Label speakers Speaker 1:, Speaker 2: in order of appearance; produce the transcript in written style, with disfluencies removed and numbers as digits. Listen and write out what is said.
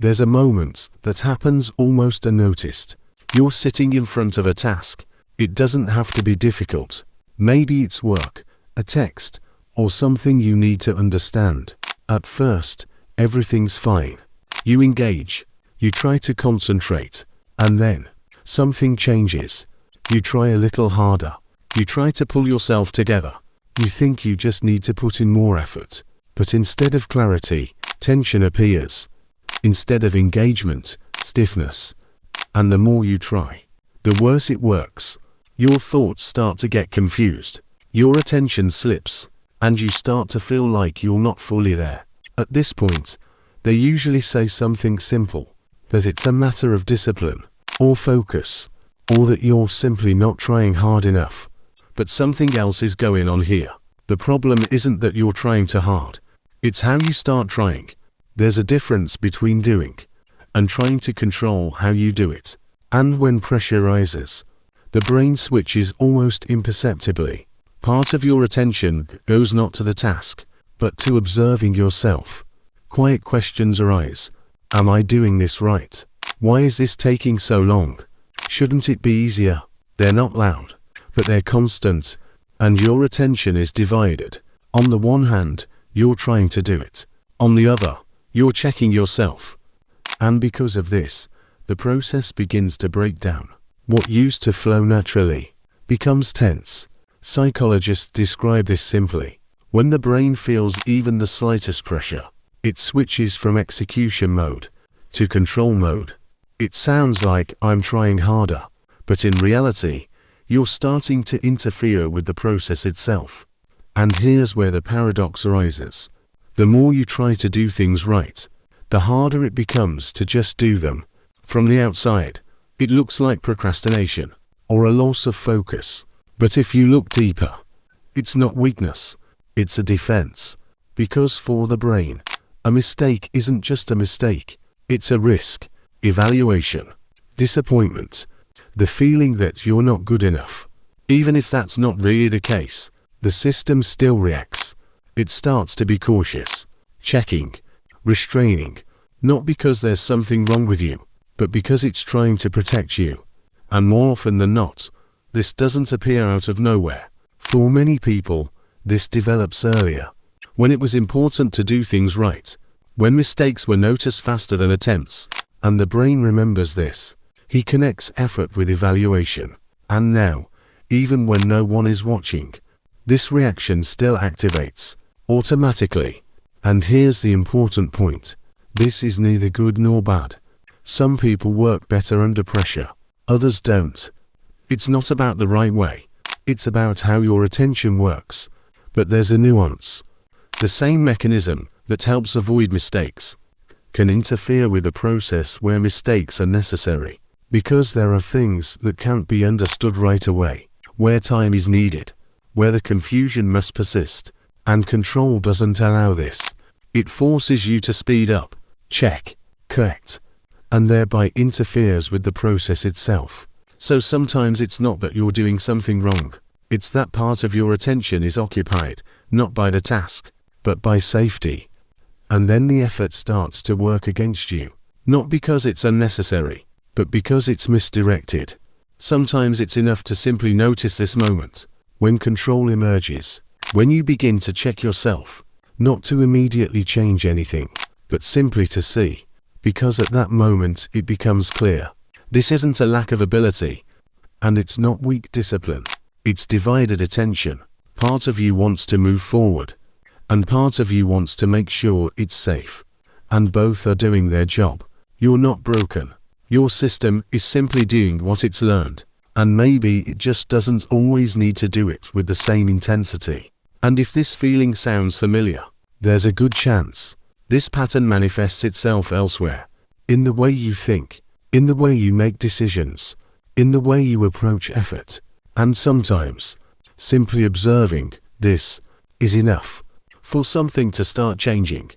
Speaker 1: There's a moment that happens almost unnoticed. You're sitting in front of a task. It doesn't have to be difficult. Maybe it's work, a text, or something you need to understand. At first, everything's fine. You engage. You try to concentrate. And then, something changes. You try a little harder. You try to pull yourself together. You think you just need to put in more effort. But instead of clarity, tension appears. Instead of engagement, stiffness. And the more you try, the worse it works. Your thoughts start to get confused. Your attention slips. And you start to feel like you're not fully there. At this point, they usually say something simple. That it's a matter of discipline, or focus, or that you're simply not trying hard enough. But something else is going on here. The problem isn't that you're trying too hard. It's how you start trying. There's a difference between doing and trying to control how you do it. And when pressure rises, the brain switches almost imperceptibly. Part of your attention goes not to the task, but to observing yourself. Quiet questions arise. Am I doing this right? Why is this taking so long? Shouldn't it be easier? They're not loud, but they're constant, and your attention is divided. On the one hand, you're trying to do it. On the other, you're checking yourself. And because of this, the process begins to break down. What used to flow naturally becomes tense. Psychologists describe this simply. When the brain feels even the slightest pressure, it switches from execution mode to control mode. It sounds like I'm trying harder, but in reality, you're starting to interfere with the process itself. And here's where the paradox arises. The more you try to do things right, the harder it becomes to just do them. From the outside, it looks like procrastination or a loss of focus. But if you look deeper, it's not weakness, it's a defense. Because for the brain, a mistake isn't just a mistake, it's a risk, evaluation, disappointment, the feeling that you're not good enough. Even if that's not really the case, the system still reacts. It starts to be cautious, checking, restraining, not because there's something wrong with you, but because it's trying to protect you. And more often than not, this doesn't appear out of nowhere. For many people, this develops earlier, when it was important to do things right, when mistakes were noticed faster than attempts, and the brain remembers this. He connects effort with evaluation. And now, even when no one is watching, this reaction still activates, automatically. And here's the important point. This is neither good nor bad. Some people work better under pressure, others don't. It's not about the right way, it's about how your attention works. But there's a nuance. The same mechanism that helps avoid mistakes can interfere with a process where mistakes are necessary. Because there are things that can't be understood right away, where time is needed, where the confusion must persist, and control doesn't allow this. It forces you to speed up, check, correct, and thereby interferes with the process itself. So sometimes it's not that you're doing something wrong, it's that part of your attention is occupied, not by the task, but by safety. And then the effort starts to work against you, not because it's unnecessary, but because it's misdirected. Sometimes it's enough to simply notice this moment, when control emerges, when you begin to check yourself, not to immediately change anything, but simply to see, because at that moment it becomes clear. This isn't a lack of ability, and it's not weak discipline, it's divided attention. Part of you wants to move forward, and part of you wants to make sure it's safe. And both are doing their job. You're not broken. Your system is simply doing what it's learned, and maybe it just doesn't always need to do it with the same intensity. And if this feeling sounds familiar, there's a good chance this pattern manifests itself elsewhere. In the way you think, in the way you make decisions, in the way you approach effort. And sometimes, simply observing this is enough for something to start changing.